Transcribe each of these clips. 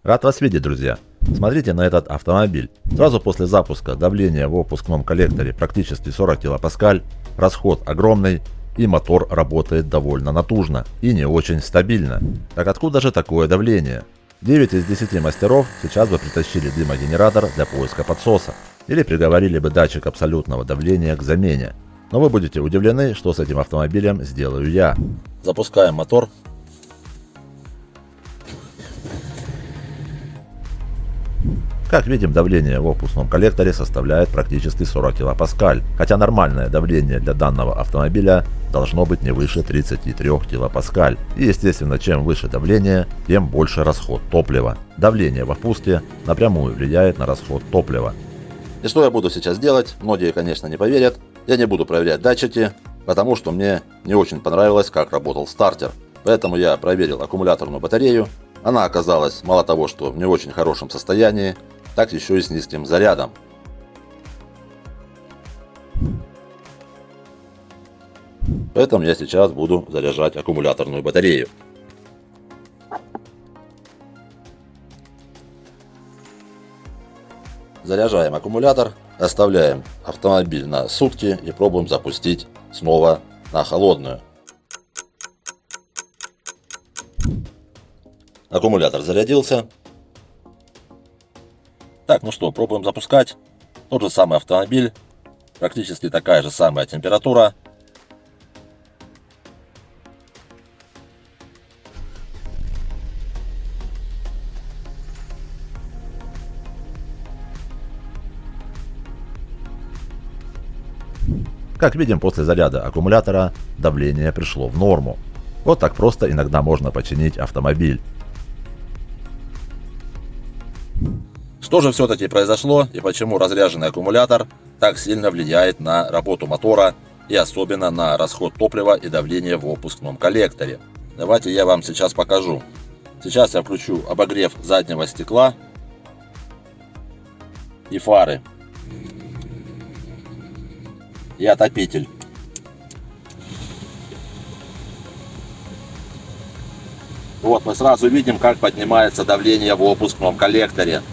Рад вас видеть, друзья. Смотрите на этот автомобиль. Сразу после запуска давление в выпускном коллекторе практически 40 кПа, расход огромный и мотор работает довольно натужно и не очень стабильно. Так откуда же такое давление? 9 из 10 мастеров сейчас бы притащили дымогенератор для поиска подсоса или приговорили бы датчик абсолютного давления к замене. Но вы будете удивлены, что с этим автомобилем сделаю я. Запускаем мотор. Как видим, давление в выпускном коллекторе составляет практически 40 кПа, хотя нормальное давление для данного автомобиля должно быть не выше 33 кПа. И естественно, чем выше давление, тем больше расход топлива. Давление во впуске напрямую влияет на расход топлива. И что я буду сейчас делать? Многие, конечно, не поверят. Я не буду проверять датчики, потому что мне не очень понравилось, как работал стартер. Поэтому я проверил аккумуляторную батарею. Она оказалась мало того, что в не очень хорошем состоянии, так еще и с низким зарядом. Поэтому я сейчас буду заряжать аккумуляторную батарею. Заряжаем аккумулятор, оставляем автомобиль на сутки и пробуем запустить снова на холодную. Аккумулятор зарядился. Так, ну что, пробуем запускать. Тот же самый автомобиль, практически такая же самая температура. Как видим, после заряда аккумулятора давление пришло в норму. Вот так просто иногда можно починить автомобиль. Что же все-таки произошло и почему разряженный аккумулятор так сильно влияет на работу мотора и особенно на расход топлива и давление в выпускном коллекторе? Давайте я вам сейчас покажу. Сейчас я включу обогрев заднего стекла и фары и отопитель. Вот мы сразу видим, как поднимается давление в выпускном коллекторе.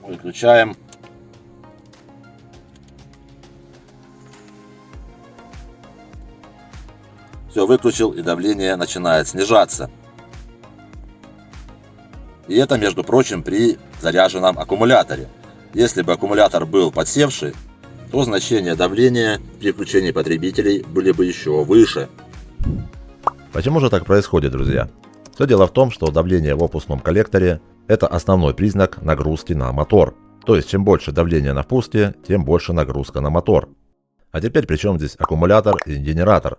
Выключаем. Все, выключил, и давление начинает снижаться. И это, между прочим, при заряженном аккумуляторе. Если бы аккумулятор был подсевший, то значения давления при включении потребителей были бы еще выше. Почему же так происходит, друзья? Все дело в том, что давление в выпускном коллекторе – это основной признак нагрузки на мотор. То есть, чем больше давления на впуске, тем больше нагрузка на мотор. А теперь при чем здесь аккумулятор и генератор?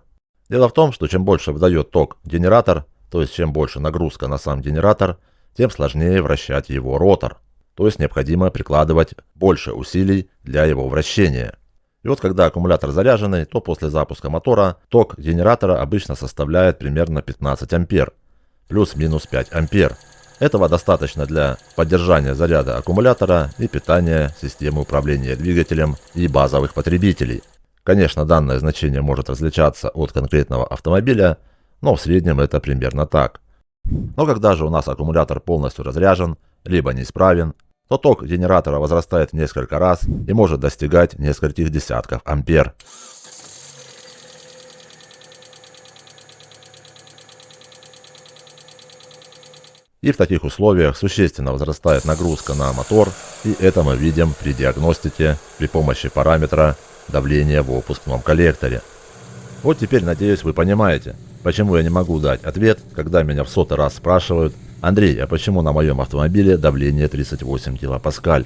Дело в том, что чем больше выдает ток генератор, то есть чем больше нагрузка на сам генератор, тем сложнее вращать его ротор. То есть необходимо прикладывать больше усилий для его вращения. И вот когда аккумулятор заряженный, то после запуска мотора ток генератора обычно составляет примерно 15 ампер, плюс-минус 5 ампер. Этого достаточно для поддержания заряда аккумулятора и питания системы управления двигателем и базовых потребителей. Конечно, данное значение может различаться от конкретного автомобиля, но в среднем это примерно так. Но когда же у нас аккумулятор полностью разряжен, либо неисправен, то ток генератора возрастает в несколько раз и может достигать нескольких десятков ампер. И в таких условиях существенно возрастает нагрузка на мотор, и это мы видим при диагностике при помощи параметра давления в выпускном коллекторе. Вот теперь, надеюсь, вы понимаете, почему я не могу дать ответ, когда меня в 100-й раз спрашивают: Андрей, а почему на моем автомобиле давление 38 кПа?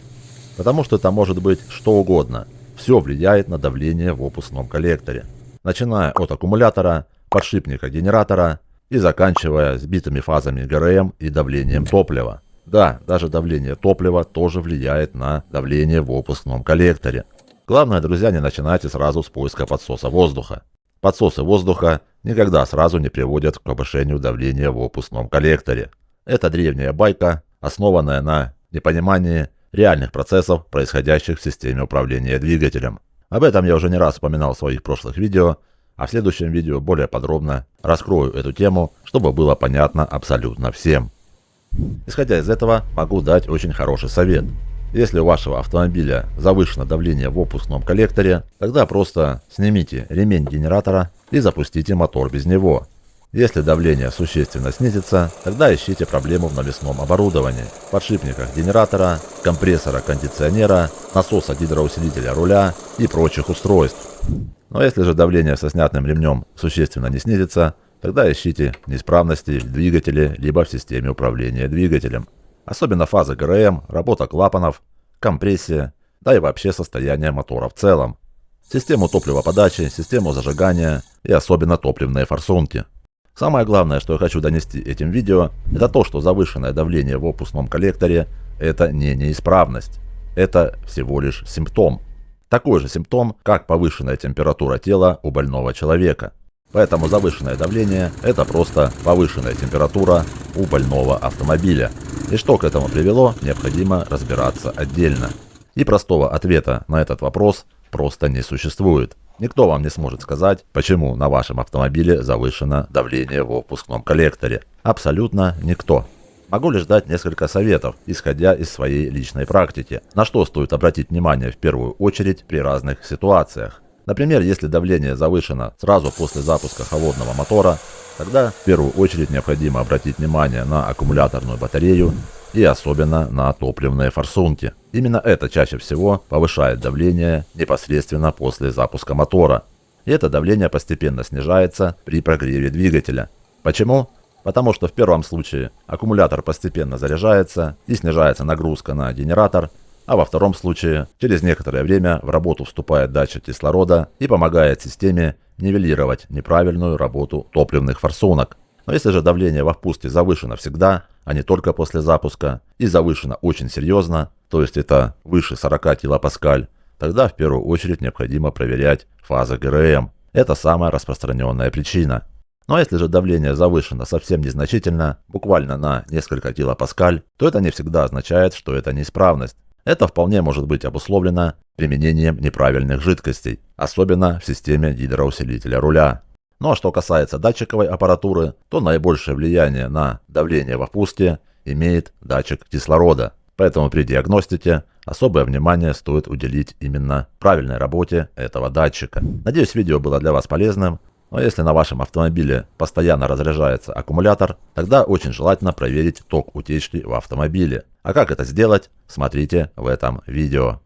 Потому что это может быть что угодно. Все влияет на давление в выпускном коллекторе. Начиная от аккумулятора, подшипника генератора и заканчивая сбитыми фазами ГРМ и давлением топлива. Да, даже давление топлива тоже влияет на давление в выпускном коллекторе. Главное, друзья, не начинайте сразу с поиска подсоса воздуха. Подсосы воздуха никогда сразу не приводят к повышению давления в выпускном коллекторе. Это древняя байка, основанная на непонимании реальных процессов, происходящих в системе управления двигателем. Об этом я уже не раз упоминал в своих прошлых видео, А в следующем видео более подробно раскрою эту тему, чтобы было понятно абсолютно всем. Исходя из этого, могу дать очень хороший совет. Если у вашего автомобиля завышено давление в выпускном коллекторе, тогда просто снимите ремень генератора и запустите мотор без него. Если давление существенно снизится, тогда ищите проблему в навесном оборудовании, подшипниках генератора, компрессора кондиционера, насоса гидроусилителя руля и прочих устройств. Но если же давление со снятым ремнем существенно не снизится, тогда ищите неисправности в двигателе либо в системе управления двигателем. Особенно фазы ГРМ, работа клапанов, компрессия, да и вообще состояние мотора в целом. Систему топливоподачи, систему зажигания и особенно топливные форсунки. Самое главное, что я хочу донести этим видео, это то, что завышенное давление в выпускном коллекторе – это не неисправность. Это всего лишь симптом. Такой же симптом, как повышенная температура тела у больного человека. Поэтому завышенное давление – это просто повышенная температура у больного автомобиля. И что к этому привело, необходимо разбираться отдельно. И простого ответа на этот вопрос просто не существует. Никто вам не сможет сказать, почему на вашем автомобиле завышено давление в выпускном коллекторе. Абсолютно никто. Могу лишь дать несколько советов, исходя из своей личной практики, на что стоит обратить внимание в первую очередь при разных ситуациях. Например, если давление завышено сразу после запуска холодного мотора, тогда в первую очередь необходимо обратить внимание на аккумуляторную батарею и особенно на топливные форсунки. Именно это чаще всего повышает давление непосредственно после запуска мотора. И это давление постепенно снижается при прогреве двигателя. Почему? Потому что в первом случае аккумулятор постепенно заряжается и снижается нагрузка на генератор, а во втором случае через некоторое время в работу вступает датчик кислорода и помогает системе нивелировать неправильную работу топливных форсунок. Но если же давление во впуске завышено всегда, а не только после запуска, и завышено очень серьезно, то есть это выше 40 килопаскаль, тогда в первую очередь необходимо проверять фазы ГРМ. Это самая распространенная причина. Но если же давление завышено совсем незначительно, буквально на несколько килопаскаль, то это не всегда означает, что это неисправность. Это вполне может быть обусловлено применением неправильных жидкостей, особенно в системе гидроусилителя руля. Ну а что касается датчиковой аппаратуры, то наибольшее влияние на давление во впуске имеет датчик кислорода. Поэтому при диагностике особое внимание стоит уделить именно правильной работе этого датчика. Надеюсь, видео было для вас полезным. Но если на вашем автомобиле постоянно разряжается аккумулятор, тогда очень желательно проверить ток утечки в автомобиле. А как это сделать, смотрите в этом видео.